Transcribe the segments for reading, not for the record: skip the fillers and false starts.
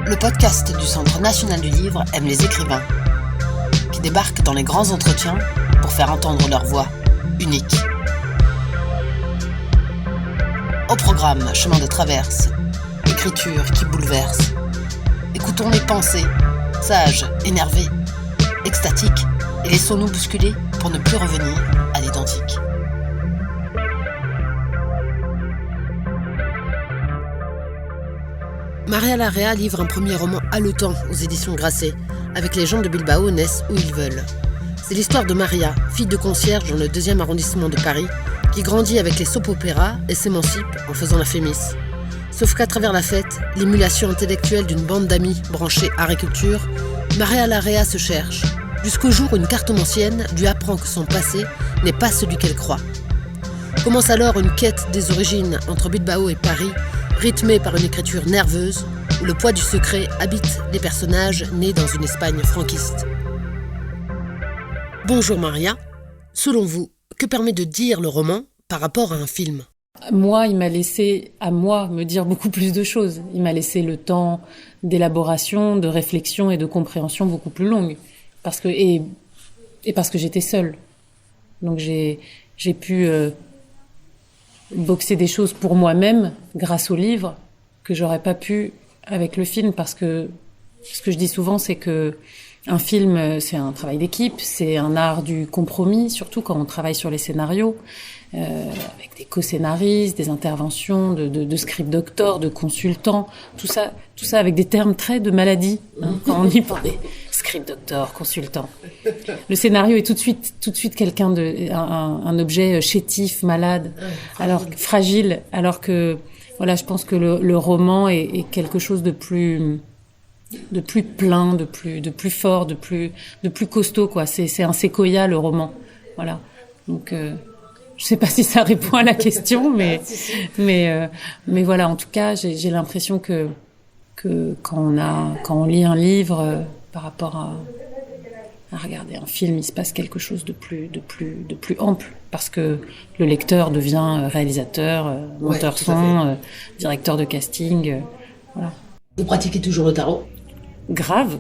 Le podcast du Centre national du livre aime les écrivains, qui débarquent dans les grands entretiens pour faire entendre leur voix unique. Au programme Chemin de traverse, écriture qui bouleverse. Écoutons les pensées, sages, énervées, extatiques, et laissons-nous bousculer pour ne plus revenir à l'identique. Maria Larrea livre un premier roman haletant aux éditions Grasset, avec les gens de Bilbao naissent où ils veulent. C'est l'histoire de Maria, fille de concierge dans le 2e arrondissement de Paris, qui grandit avec les soap-opéras et s'émancipe en faisant la Fémis. Sauf qu'à travers la fête, l'émulation intellectuelle d'une bande d'amis branchés art et culture, Maria Larrea se cherche, jusqu'au jour où une cartomancienne lui apprend que son passé n'est pas celui qu'elle croit. Commence alors une quête des origines entre Bilbao et Paris, rythmée par une écriture nerveuse, où le poids du secret habite les personnages nés dans une Espagne franquiste. Bonjour Maria, selon vous, que permet de dire le roman par rapport à un film ? Moi, il m'a laissé, à moi, me dire beaucoup plus de choses. Il m'a laissé le temps d'élaboration, de réflexion et de compréhension beaucoup plus longue. Parce que j'étais seule. Donc j'ai pu boxer des choses pour moi-même grâce au livre que j'aurais pas pu avec le film, parce que ce que je dis souvent, c'est que un film, c'est un travail d'équipe, c'est un art du compromis, surtout quand on travaille sur les scénarios, avec des co-scénaristes, des interventions de script doctors, de consultants, tout ça avec des termes très de maladie, quand on y parle. Script doctor, consultant. Le scénario est tout de suite quelqu'un un objet chétif, malade, alors fragile, alors que voilà, je pense que le roman est quelque chose de plus plein, de plus fort, de plus costaud, quoi. C'est un séquoia, le roman. Voilà. Donc je sais pas si ça répond à la question, mais voilà, en tout cas, j'ai l'impression que quand on lit un livre par rapport à regarder un film, il se passe quelque chose de plus ample, parce que le lecteur devient réalisateur, monteur son, directeur de casting, voilà. Vous pratiquez toujours le tarot ? Grave.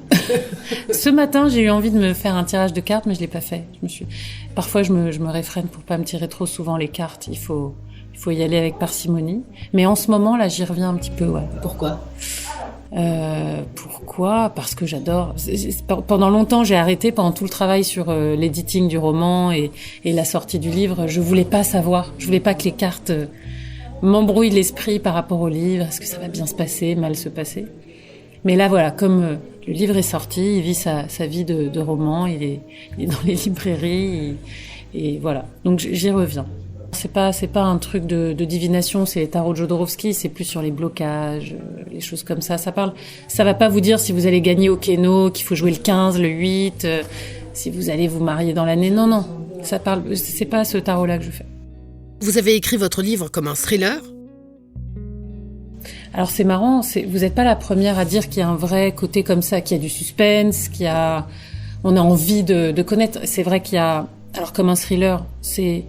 Ce matin, j'ai eu envie de me faire un tirage de cartes, mais je l'ai pas fait. Parfois, je me réfrène pour pas me tirer trop souvent les cartes. Il faut y aller avec parcimonie. Mais en ce moment, là, j'y reviens un petit peu, ouais. Pourquoi ? Pourquoi ? Parce que j'adore. Pendant longtemps, j'ai arrêté pendant tout le travail sur l'editing du roman et la sortie du livre. Je voulais pas savoir. Je voulais pas que les cartes m'embrouillent l'esprit par rapport au livre. Est-ce que ça va bien se passer, mal se passer ? Mais là, voilà, comme le livre est sorti, il vit sa vie de roman, il est dans les librairies, et voilà. Donc j'y reviens. C'est pas un truc de divination, c'est les tarots de Jodorowsky, c'est plus sur les blocages, les choses comme ça. Ça va pas vous dire si vous allez gagner au Keno, qu'il faut jouer le 15, le 8, si vous allez vous marier dans l'année. Non. C'est pas ce tarot-là que je fais. Vous avez écrit votre livre comme un thriller ? Alors c'est marrant, vous n'êtes pas la première à dire qu'il y a un vrai côté comme ça, qu'il y a du suspense, on a envie de connaître. C'est vrai qu'il y a, alors comme un thriller, je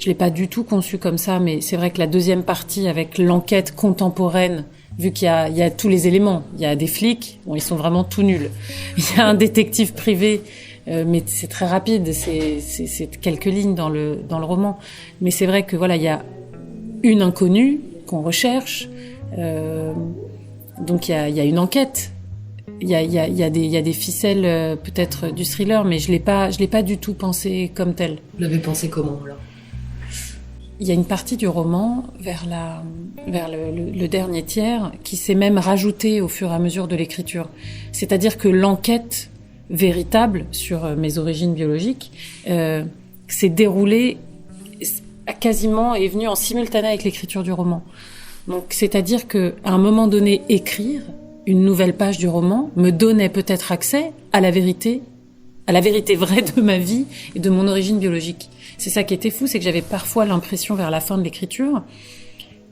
l'ai pas du tout conçu comme ça, mais c'est vrai que la deuxième partie avec l'enquête contemporaine, vu qu'il y a tous les éléments, il y a des flics, bon ils sont vraiment tout nuls. Il y a un détective privé, mais c'est très rapide, c'est quelques lignes dans le roman. Mais c'est vrai que voilà, il y a une inconnue qu'on recherche. Donc il y a une enquête, il y a des ficelles peut-être du thriller, mais je l'ai pas du tout pensé comme tel. Vous l'avez pensé comment alors ? Il y a une partie du roman vers le dernier tiers qui s'est même rajoutée au fur et à mesure de l'écriture. C'est-à-dire que l'enquête véritable sur mes origines biologiques s'est déroulée quasiment, est venue en simultané avec l'écriture du roman. Donc, c'est-à-dire que, à un moment donné, écrire une nouvelle page du roman me donnait peut-être accès à la vérité vraie de ma vie et de mon origine biologique. C'est ça qui était fou, c'est que j'avais parfois l'impression, vers la fin de l'écriture,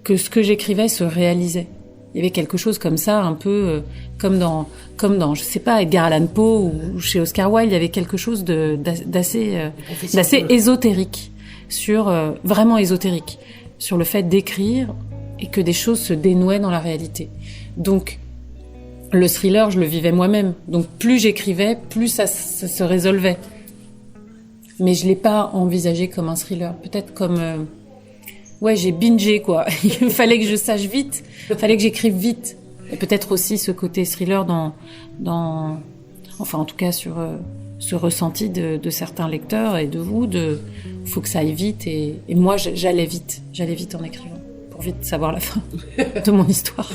que ce que j'écrivais se réalisait. Il y avait quelque chose comme ça, un peu comme dans, je sais pas, Edgar Allan Poe ou chez Oscar Wilde, il y avait quelque chose d'assez ésotérique, vraiment ésotérique, sur le fait d'écrire et que des choses se dénouaient dans la réalité. Donc, Le thriller, je le vivais moi-même. Donc plus j'écrivais, plus ça se résolvait. Mais je l'ai pas envisagé comme un thriller. Peut-être comme... j'ai bingé, quoi. Il fallait que je sache vite. Il fallait que j'écrive vite. Et peut-être aussi ce côté thriller enfin, en tout cas, sur ce ressenti de certains lecteurs et de vous, faut que ça aille vite. Et moi, j'allais vite en écrivant, pour vite savoir la fin de mon histoire.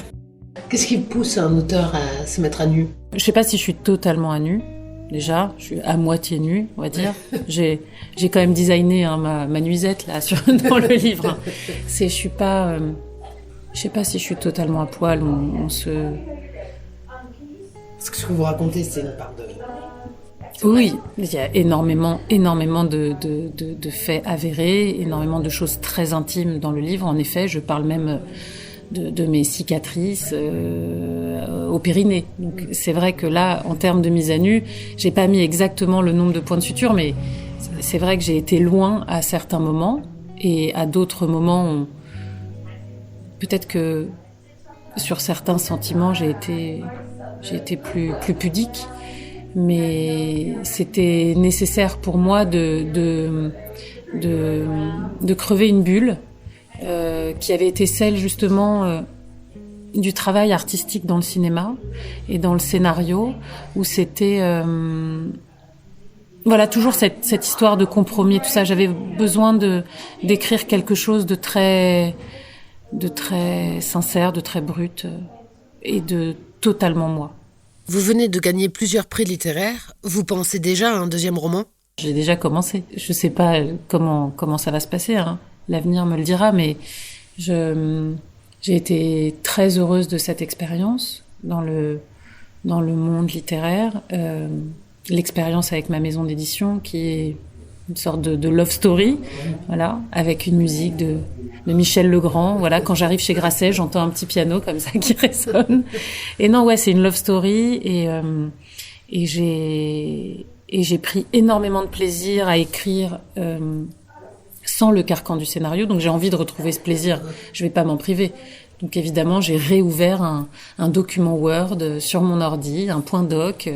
Qu'est-ce qui pousse un auteur à se mettre à nu ? Je sais pas si je suis totalement à nu. Déjà, je suis à moitié nue, on va dire. J'ai quand même designé ma nuisette là dans le livre. Hein. Je sais pas si je suis totalement à poil. Ce que vous racontez, c'est une part de... Oui, il y a énormément de faits avérés, énormément de choses très intimes dans le livre. En effet, je parle même de mes cicatrices au périnée. Donc c'est vrai que là, en termes de mise à nu, j'ai pas mis exactement le nombre de points de suture, mais c'est vrai que j'ai été loin à certains moments, et à d'autres moments, peut-être que sur certains sentiments, j'ai été plus pudique, mais c'était nécessaire pour moi de crever une bulle qui avait été celle justement du travail artistique dans le cinéma et dans le scénario, où c'était toujours cette histoire de compromis, tout ça. J'avais besoin d'écrire quelque chose de très sincère, de très brut et de totalement moi. Vous venez de gagner plusieurs prix littéraires. Vous pensez déjà à un deuxième roman ? J'ai déjà commencé. Je sais pas comment ça va se passer, hein. L'avenir me le dira, mais j'ai été très heureuse de cette expérience dans le monde littéraire. L'expérience avec ma maison d'édition, qui est une sorte de love story, voilà, avec une musique de Michel Legrand. Voilà, quand j'arrive chez Grasset, j'entends un petit piano comme ça qui résonne. Et non, c'est une love story, et j'ai pris énormément de plaisir à écrire sans le carcan du scénario. Donc j'ai envie de retrouver ce plaisir. Je vais pas m'en priver. Donc évidemment, j'ai réouvert un document Word sur mon ordi, un point doc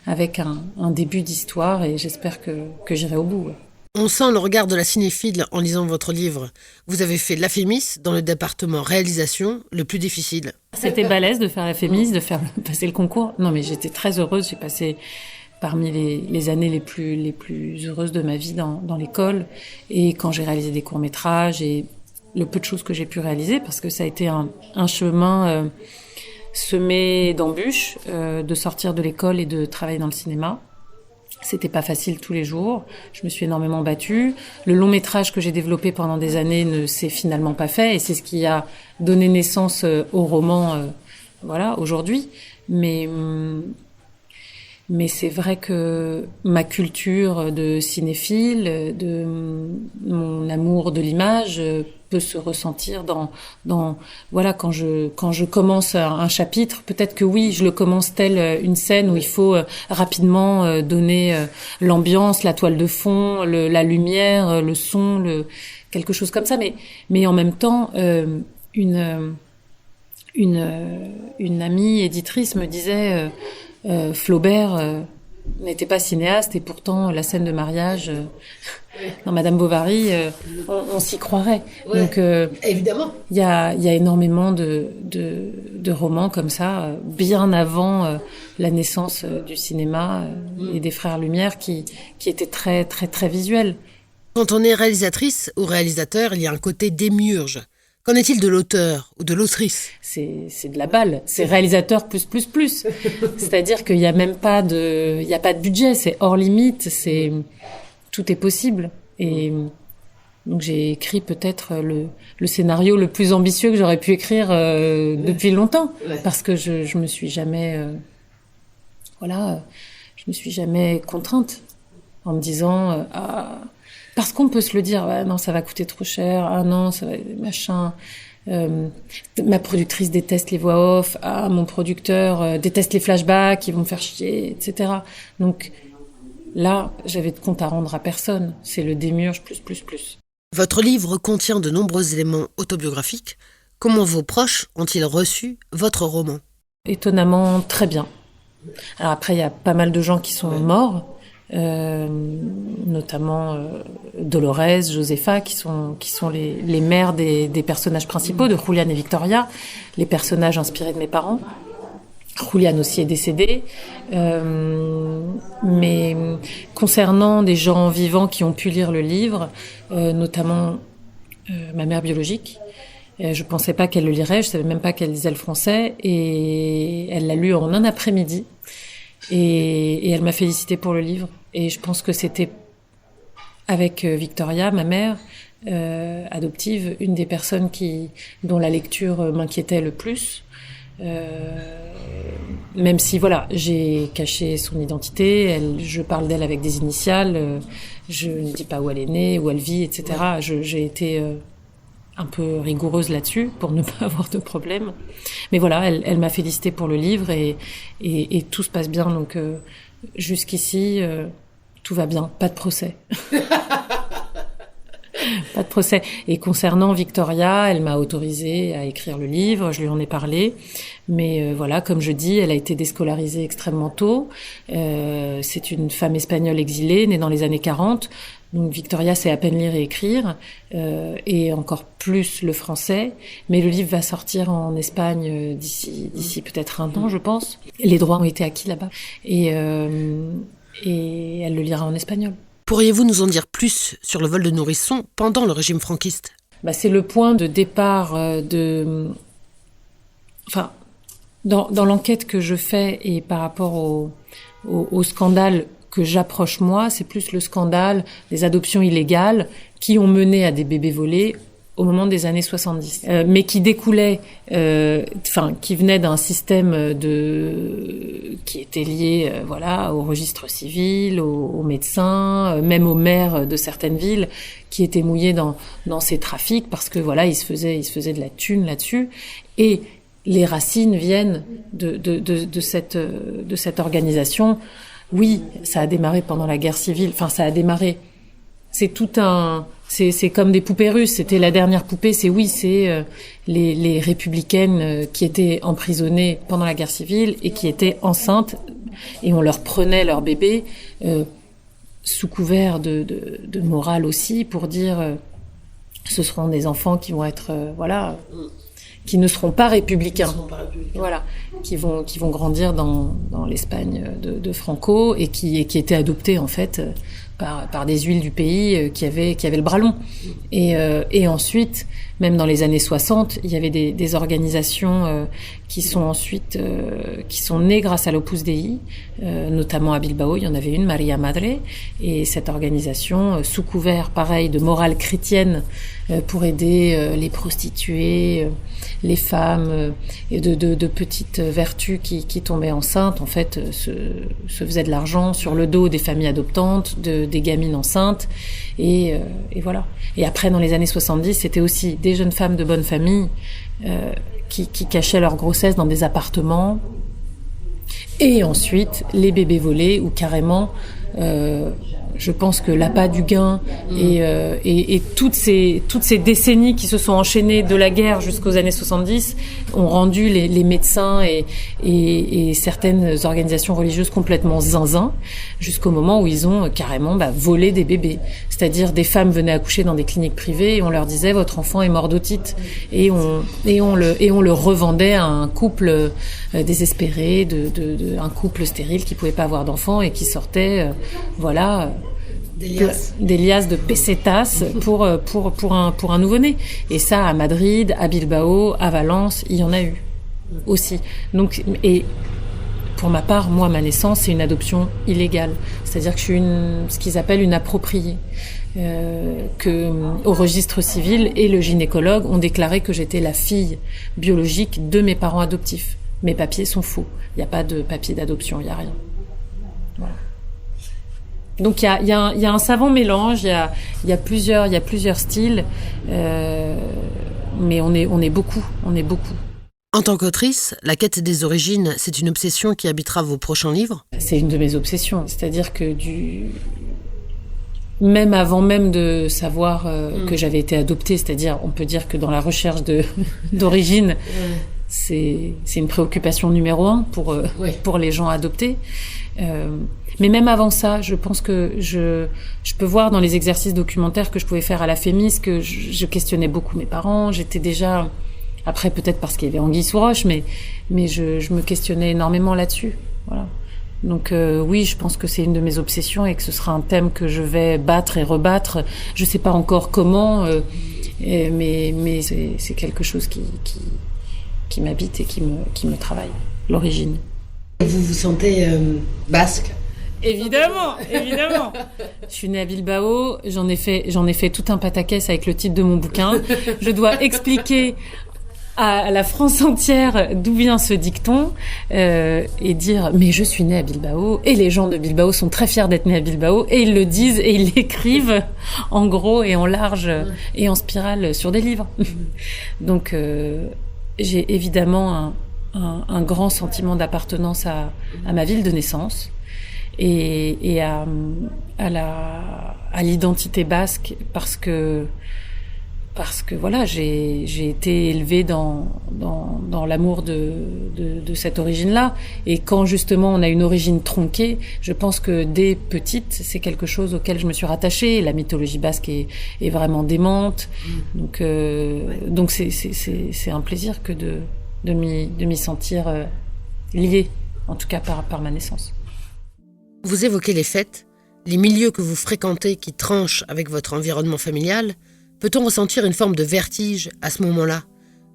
avec un début d'histoire, et j'espère que j'irai au bout. Ouais. On sent le regard de la cinéphile en lisant votre livre. Vous avez fait la Fémis dans le département réalisation, le plus difficile. C'était balèze de faire la Fémis, de passer le concours. Non, mais j'étais très heureuse. J'ai passé parmi les années les plus heureuses de ma vie dans l'école. Et quand j'ai réalisé des courts-métrages et le peu de choses que j'ai pu réaliser, parce que ça a été un chemin semé d'embûches, de sortir de l'école et de travailler dans le cinéma. C'était pas facile tous les jours. Je me suis énormément battue. Le long métrage que j'ai développé pendant des années ne s'est finalement pas fait, et c'est ce qui a donné naissance au roman, aujourd'hui. Mais c'est vrai que ma culture de cinéphile, de mon amour de l'image, peut se ressentir dans quand je commence un chapitre. Peut-être que oui, je le commence telle une scène où il faut rapidement donner l'ambiance, la toile de fond, la lumière, le son, quelque chose comme ça. Mais en même temps, une amie éditrice me disait Flaubert n'était pas cinéaste, et pourtant la scène de mariage dans Madame Bovary, on s'y croirait. Ouais, donc évidemment, il y a énormément de romans comme ça, bien avant la naissance du cinéma et des frères Lumière, qui étaient très très très visuels. Quand on est réalisatrice ou réalisateur, il y a un côté démiurge. Qu'en est-il de l'auteur ou de l'autrice ? C'est de la balle, c'est réalisateur plus. C'est-à-dire qu'il y a même pas il y a pas de budget, c'est hors limite, tout est possible. Et donc j'ai écrit peut-être le scénario le plus ambitieux que j'aurais pu écrire depuis longtemps, parce que je me suis jamais je me suis jamais contrainte en me disant parce qu'on peut se le dire, non, ça va coûter trop cher, non, ça va, machin. Ma productrice déteste les voix off, mon producteur déteste les flashbacks, ils vont me faire chier, etc. Donc là, j'avais de compte à rendre à personne. C'est le démiurge plus. Votre livre contient de nombreux éléments autobiographiques. Comment vos proches ont-ils reçu votre roman ? Étonnamment, très bien. Alors après, il y a pas mal de gens qui sont morts, notamment Dolores, Josefa, qui sont les mères des personnages principaux de Julian et Victoria, les personnages inspirés de mes parents. Julian aussi est décédé, mais concernant des gens vivants qui ont pu lire le livre, notamment ma mère biologique, je pensais pas qu'elle le lirait, je savais même pas qu'elle lisait le français, et elle l'a lu en un après-midi, et elle m'a félicité pour le livre. Et je pense que c'était avec Victoria, ma mère adoptive, une des personnes dont la lecture m'inquiétait le plus. Même si voilà, j'ai caché son identité, je parle d'elle avec des initiales, je ne dis pas où elle est née, où elle vit, etc. J'ai été un peu rigoureuse là-dessus pour ne pas avoir de problème. Mais voilà, elle m'a félicité pour le livre et tout se passe bien. Donc jusqu'ici, tout va bien, pas de procès. Pas de procès. Et concernant Victoria, elle m'a autorisée à écrire le livre, je lui en ai parlé. Mais voilà, comme je dis, elle a été déscolarisée extrêmement tôt. C'est une femme espagnole exilée, née dans les années 40. Donc Victoria sait à peine lire et écrire, et encore plus le français. Mais le livre va sortir en Espagne d'ici peut-être un an, je pense. Les droits ont été acquis là-bas. Et elle le lira en espagnol. Pourriez-vous nous en dire plus sur le vol de nourrissons pendant le régime franquiste ? C'est le point de départ dans l'enquête que je fais et par rapport au scandale que j'approche moi, c'est plus le scandale des adoptions illégales qui ont mené à des bébés volés au moment des années 70, mais qui découlait, qui venait d'un système qui était lié, au registre civil, aux médecins, même aux maires de certaines villes, qui étaient mouillés dans ces trafics parce que ils se faisaient de la thune là-dessus. Et les racines viennent de cette organisation. Oui, ça a démarré pendant la guerre civile. Enfin, ça a démarré. C'est comme des poupées russes. C'était la dernière poupée. C'est les républicaines qui étaient emprisonnées pendant la guerre civile et qui étaient enceintes, et on leur prenait leur bébé sous couvert de morale aussi, pour dire ce seront des enfants qui vont être qui ne seront pas républicains. Voilà, qui vont grandir dans l'Espagne de Franco et qui étaient adoptés en fait par des huiles du pays qui avaient le bras long. Et ensuite, même dans les années 60, il y avait des organisations qui sont nées grâce à l'Opus Dei, notamment à Bilbao, il y en avait une, Maria Madre, et cette organisation, sous couvert, pareil, de morale chrétienne, pour aider les prostituées, les femmes, et de petites vertus qui tombaient enceintes, en fait, se faisaient de l'argent sur le dos des familles adoptantes, des gamines enceintes, et voilà. Et après, dans les années 70, c'était aussi des jeunes femmes de bonne famille qui cachaient leur grossesse dans des appartements, et ensuite les bébés volés, ou carrément je pense que l'appât du gain et toutes ces décennies qui se sont enchaînées de la guerre jusqu'aux années 70 ont rendu les médecins et certaines organisations religieuses complètement zinzin, jusqu'au moment où ils ont carrément volé des bébés. C'est-à-dire, des femmes venaient accoucher dans des cliniques privées et on leur disait votre enfant est mort d'otite, et on le revendait à un couple désespéré, un couple stérile qui pouvait pas avoir d'enfants et qui sortait des liasses de pesetas pour un nouveau-né. Et ça, à Madrid, à Bilbao, à Valence, il y en a eu aussi. Donc, et pour ma part, moi, ma naissance, c'est une adoption illégale. C'est-à-dire que je suis ce qu'ils appellent une appropriée. Au registre civil et le gynécologue ont déclaré que j'étais la fille biologique de mes parents adoptifs. Mes papiers sont faux. Il n'y a pas de papier d'adoption, il n'y a rien. Voilà. Donc il y a un savant mélange, il y a plusieurs styles, mais on est beaucoup. En tant qu'autrice, la quête des origines, c'est une obsession qui habitera vos prochains livres ? C'est une de mes obsessions, c'est-à-dire que même avant même de savoir que j'avais été adoptée, c'est-à-dire on peut dire que dans la recherche d'origine, c'est une préoccupation numéro 1 pour les gens adoptés. Mais même avant ça, je pense que je peux voir dans les exercices documentaires que je pouvais faire à la Fémis que je questionnais beaucoup mes parents. J'étais déjà, après peut-être parce qu'il y avait anguille sous roche, mais je me questionnais énormément là-dessus. Voilà. Donc oui, je pense que c'est une de mes obsessions et que ce sera un thème que je vais battre et rebattre. Je sais pas encore comment, mais c'est quelque chose qui m'habite et qui me travaille. L'origine. Vous vous sentez basque? Évidemment. Je suis née à Bilbao, j'en ai fait tout un pataquès avec le titre de mon bouquin. Je dois expliquer à la France entière d'où vient ce dicton et dire mais je suis née à Bilbao et les gens de Bilbao sont très fiers d'être nés à Bilbao et ils le disent et ils l'écrivent en gros et en large et en spirale sur des livres. Donc j'ai évidemment un grand sentiment d'appartenance à ma ville de naissance et à l'identité basque parce que voilà, j'ai été élevée dans l'amour de cette origine-là. Et quand justement on a une origine tronquée, je pense que dès petite, c'est quelque chose auquel je me suis rattachée. La mythologie basque est vraiment démente. Donc c'est un plaisir que de m'y sentir liée, en tout cas par ma naissance. Vous évoquez les fêtes, les milieux que vous fréquentez qui tranchent avec votre environnement familial. Peut-on ressentir une forme de vertige à ce moment-là?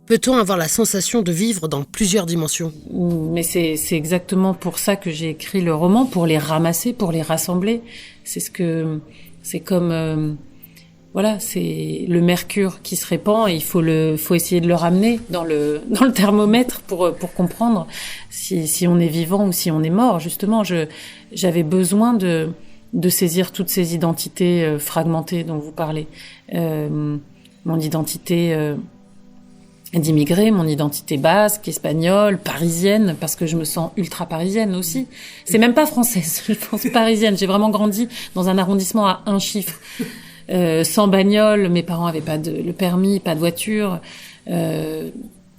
Peut-on avoir la sensation de vivre dans plusieurs dimensions? Mais c'est exactement pour ça que j'ai écrit le roman, pour les ramasser, pour les rassembler. C'est comme voilà, c'est le mercure qui se répand et il faut essayer de le ramener dans le thermomètre pour comprendre si on est vivant ou si on est mort. Justement, j'avais besoin de saisir toutes ces identités fragmentées dont vous parlez. Mon identité d'immigré, mon identité basque, espagnole, parisienne, parce que je me sens ultra parisienne aussi. C'est même pas française, je pense parisienne. J'ai vraiment grandi dans un arrondissement à un chiffre. Sans bagnole, mes parents avaient pas le permis, pas de voiture.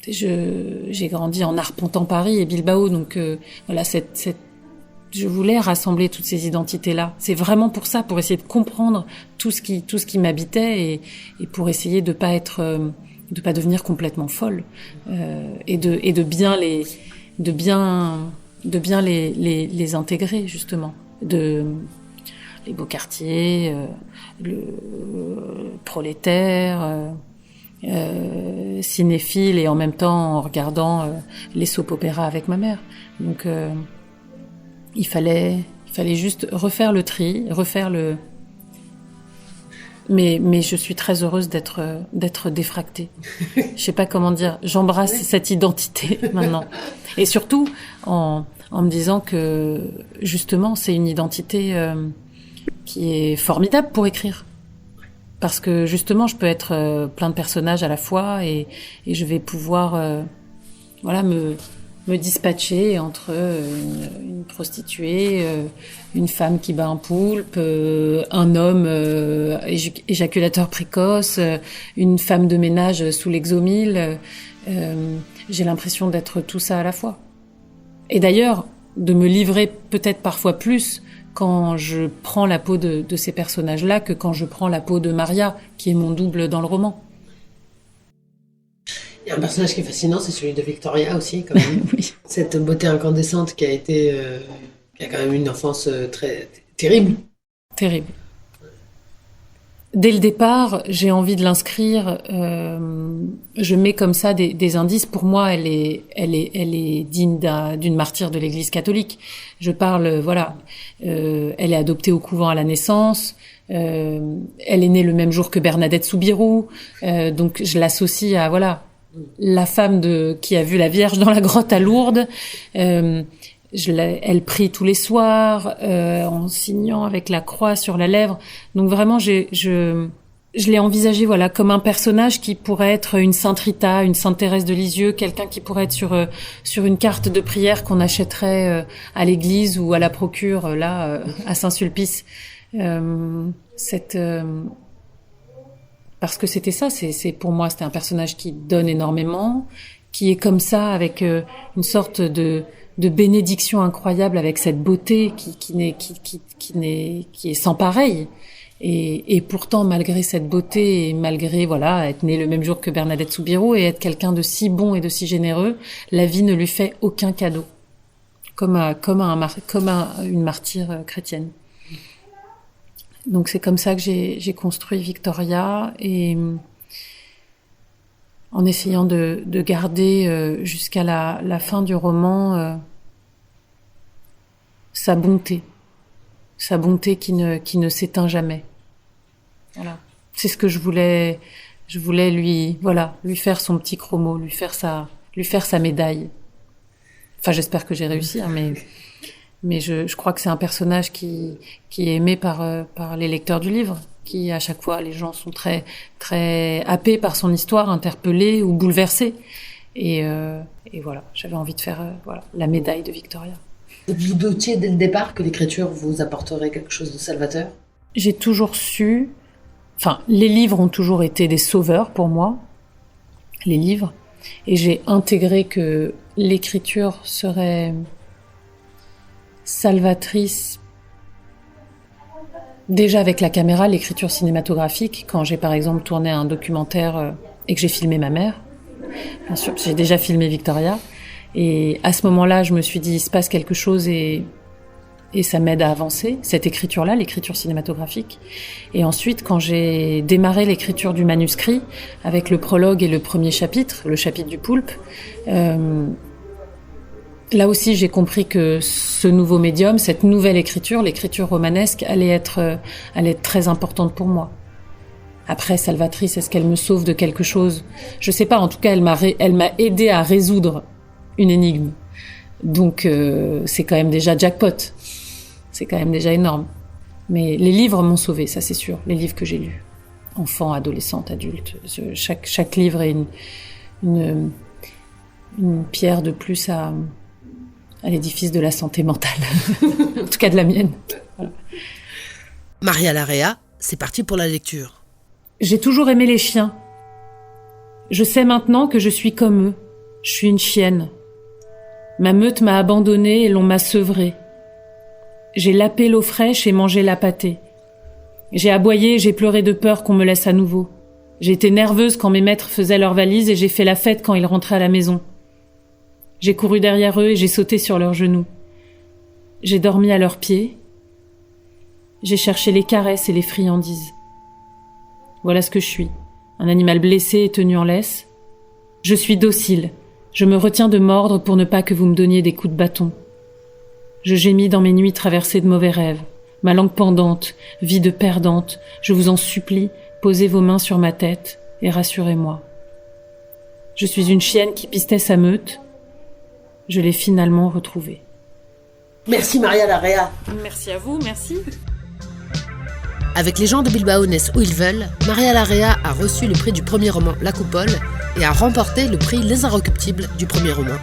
J'ai grandi en arpentant Paris et Bilbao, donc voilà, je voulais rassembler toutes ces identités-là. C'est vraiment pour ça, pour essayer de comprendre tout ce qui m'habitait et pour essayer de pas devenir complètement folle et de bien les intégrer justement. Les beaux quartiers, le prolétaire, cinéphile et en même temps en regardant les soap-opéras avec ma mère. Donc il fallait juste refaire le tri, mais je suis très heureuse d'être défractée. Je sais pas comment dire, j'embrasse cette identité maintenant. Et surtout en me disant que justement c'est une identité qui est formidable pour écrire. Parce que justement, je peux être plein de personnages à la fois et je vais pouvoir voilà me dispatcher entre une prostituée, une femme qui bat un poulpe, un homme éjaculateur précoce, une femme de ménage sous l'exomile. J'ai l'impression d'être tout ça à la fois. Et d'ailleurs, de me livrer peut-être parfois plus quand je prends la peau de ces personnages-là que quand je prends la peau de Maria, qui est mon double dans le roman. Il y a un personnage qui est fascinant, c'est celui de Victoria aussi, quand même. Oui. Cette beauté incandescente qui a quand même une enfance très terrible. Terrible. Dès le départ, j'ai envie de l'inscrire. Je mets comme ça des indices. Pour moi, elle est digne d'une martyre de l'Église catholique. Je parle, voilà. Elle est adoptée au couvent à la naissance. Elle est née le même jour que Bernadette Soubirous. Donc, je l'associe à voilà la femme qui a vu la Vierge dans la grotte à Lourdes. Elle prie tous les soirs en signant avec la croix sur la lèvre. Donc vraiment, je l'ai envisagé voilà comme un personnage qui pourrait être une Sainte Rita, une Sainte Thérèse de Lisieux, quelqu'un qui pourrait être sur une carte de prière qu'on achèterait à l'église ou à la procure là à Saint-Sulpice. Parce que c'était ça, c'est pour moi c'était un personnage qui donne énormément, qui est comme ça, avec une sorte de bénédiction incroyable, avec cette beauté qui est sans pareil. Et pourtant, malgré cette beauté et malgré être né le même jour que Bernadette Soubirous et être quelqu'un de si bon et de si généreux, la vie ne lui fait aucun cadeau, comme une martyre chrétienne. Donc c'est comme ça que j'ai construit Victoria, et en essayant de garder jusqu'à la fin du roman sa bonté qui ne s'éteint jamais. Voilà. C'est ce que je voulais lui faire son petit chromo, lui faire sa médaille. Enfin, j'espère que j'ai réussi, hein, mais je crois que c'est un personnage qui est aimé par les lecteurs du livre, qui à chaque fois les gens sont très très happés par son histoire, interpellés ou bouleversés. Et voilà, j'avais envie de faire la médaille de Victoria. Vous doutiez dès le départ que l'écriture vous apporterait quelque chose de salvateur ? J'ai toujours su... les livres ont toujours été des sauveurs pour moi, les livres, et j'ai intégré que l'écriture serait salvatrice déjà avec la caméra, l'écriture cinématographique, quand j'ai par exemple tourné un documentaire et que j'ai filmé ma mère. Bien sûr, j'ai déjà filmé Victoria. Et à ce moment-là, je me suis dit, il se passe quelque chose et ça m'aide à avancer, cette écriture-là, l'écriture cinématographique. Et ensuite, quand j'ai démarré l'écriture du manuscrit, avec le prologue et le premier chapitre, le chapitre du poulpe, là aussi, j'ai compris que ce nouveau médium, cette nouvelle écriture, l'écriture romanesque, allait être très importante pour moi. Après, salvatrice, est-ce qu'elle me sauve de quelque chose ? Je sais pas. En tout cas, elle m'a aidé à résoudre une énigme. Donc, c'est quand même déjà jackpot. C'est quand même déjà énorme. Mais les livres m'ont sauvée, ça c'est sûr. Les livres que j'ai lus. Enfant, adolescente, adulte. Chaque livre est une pierre de plus à l'édifice de la santé mentale. En tout cas de la mienne. Voilà. Maria Larrea, c'est parti pour la lecture. J'ai toujours aimé les chiens. Je sais maintenant que je suis comme eux. Je suis une chienne. Ma meute m'a abandonnée et l'on m'a sevrée. J'ai lapé l'eau fraîche et mangé la pâtée. J'ai aboyé et j'ai pleuré de peur qu'on me laisse à nouveau. J'ai été nerveuse quand mes maîtres faisaient leurs valises et j'ai fait la fête quand ils rentraient à la maison. J'ai couru derrière eux et j'ai sauté sur leurs genoux. J'ai dormi à leurs pieds. J'ai cherché les caresses et les friandises. Voilà ce que je suis. Un animal blessé et tenu en laisse. Je suis docile. Je me retiens de mordre pour ne pas que vous me donniez des coups de bâton. Je gémis dans mes nuits traversées de mauvais rêves. Ma langue pendante, vie de perdante, je vous en supplie, posez vos mains sur ma tête et rassurez-moi. Je suis une chienne qui pistait sa meute. Je l'ai finalement retrouvée. Merci Maria Larrea. Merci à vous, merci. Avec Les gens de Bilbao naissent où ils veulent, Maria Larrea a reçu le prix du premier roman La Coupole et a remporté le prix Les Inrecuptibles du premier roman.